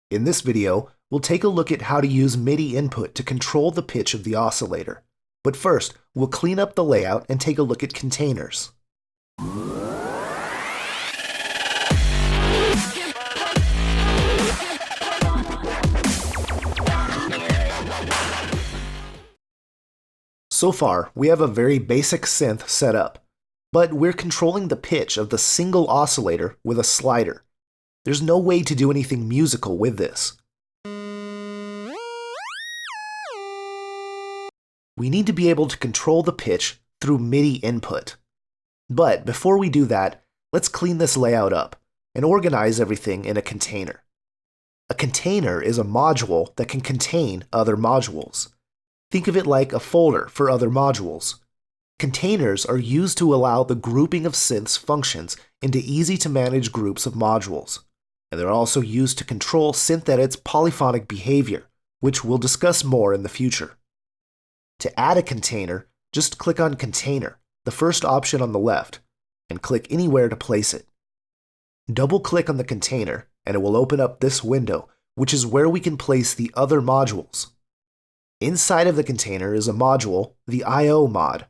In this video, we'll take a look at how to use MIDI input to control the pitch of the oscillator. But first, we'll clean up the layout and take a look at containers. So far, we have a very basic synth set up, but we're controlling the pitch of the single oscillator with a slider. There's no way to do anything musical with this. We need to be able to control the pitch through MIDI input. But before we do that, let's clean this layout up and organize everything in a container. A container is a module that can contain other modules. Think of it like a folder for other modules. Containers are used to allow the grouping of synths functions into easy-to-manage groups of modules. And they're also used to control SynthEdit's polyphonic behavior, which we'll discuss more in the future. To add a container, just click on Container, the first option on the left, and click anywhere to place it. Double-click on the container, and it will open up this window, which is where we can place the other modules. Inside of the container is a module, the I/O mod.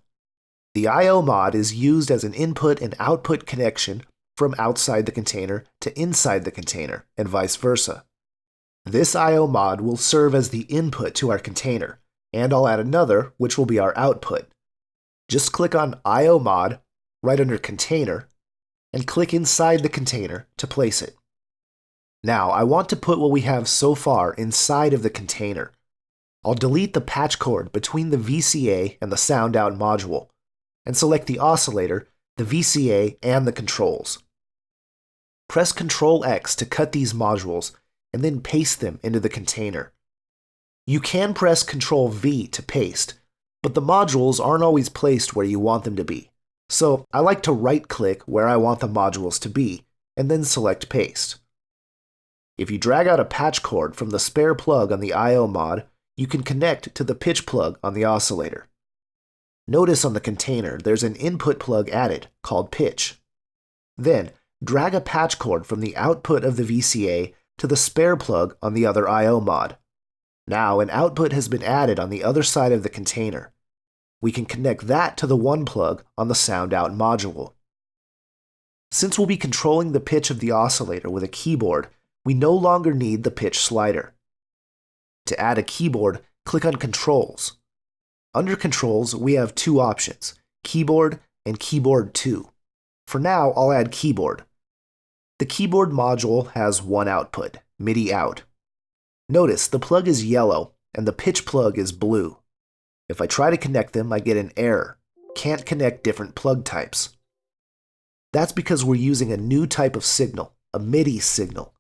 The I/O mod is used as an input and output connection from outside the container to inside the container, and vice versa. This I/O mod will serve as the input to our container, and I'll add another, which will be our output. Just click on I/O mod right under Container, and click inside the container to place it. Now, I want to put what we have so far inside of the container. I'll delete the patch cord between the VCA and the sound out module, and select the oscillator, the VCA, and the controls. Press Ctrl X to cut these modules, and then paste them into the container. You can press Ctrl V to paste, but the modules aren't always placed where you want them to be. So I like to right-click where I want the modules to be, and then select Paste. If you drag out a patch cord from the spare plug on the I/O mod, you can connect to the pitch plug on the oscillator. Notice on the container there's an input plug added called Pitch. Then, drag a patch cord from the output of the VCA to the spare plug on the other I/O mod. Now an output has been added on the other side of the container. We can connect that to the one plug on the sound out module. Since we'll be controlling the pitch of the oscillator with a keyboard, we no longer need the pitch slider. To add a keyboard, click on Controls. Under Controls, we have two options, Keyboard and Keyboard 2. For now, I'll add Keyboard. The keyboard module has one output, MIDI out. Notice the plug is yellow and the pitch plug is blue. If I try to connect them, I get an error. Can't connect different plug types. That's because we're using a new type of signal, a MIDI signal.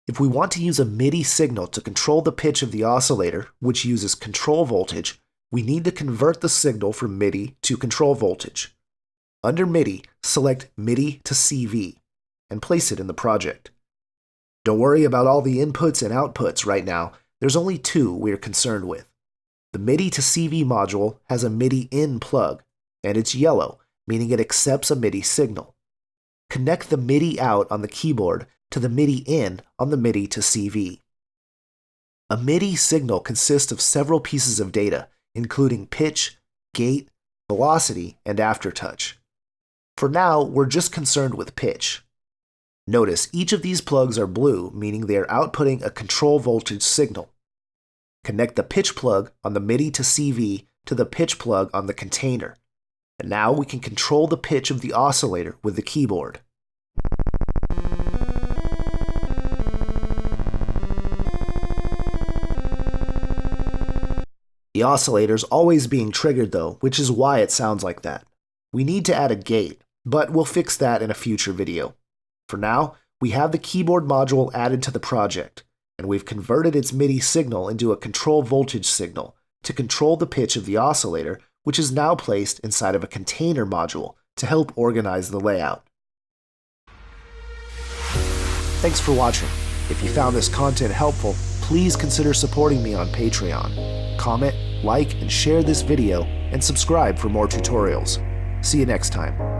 If we want to use a MIDI signal to control the pitch of the oscillator, which uses control voltage, we need to convert the signal from MIDI to control voltage. Under MIDI, select MIDI to CV and place it in the project. Don't worry about all the inputs and outputs right now, there's only two we're concerned with. The MIDI to CV module has a MIDI in plug, and it's yellow, meaning it accepts a MIDI signal. Connect the MIDI out on the keyboard to the MIDI in on the MIDI to CV. A MIDI signal consists of several pieces of data, including pitch, gate, velocity, and aftertouch. For now, we're just concerned with pitch. Notice each of these plugs are blue, meaning they are outputting a control voltage signal. Connect the pitch plug on the MIDI to CV to the pitch plug on the container. And now we can control the pitch of the oscillator with the keyboard. The oscillator's always being triggered though, which is why it sounds like that. We need to add a gate, but we'll fix that in a future video. For now, we have the keyboard module added to the project, and we've converted its MIDI signal into a control voltage signal to control the pitch of the oscillator, which is now placed inside of a container module to help organize the layout. Thanks for watching. If you found this content helpful, please consider supporting me on Patreon. Comment, like, and share this video, and subscribe for more tutorials. See you next time.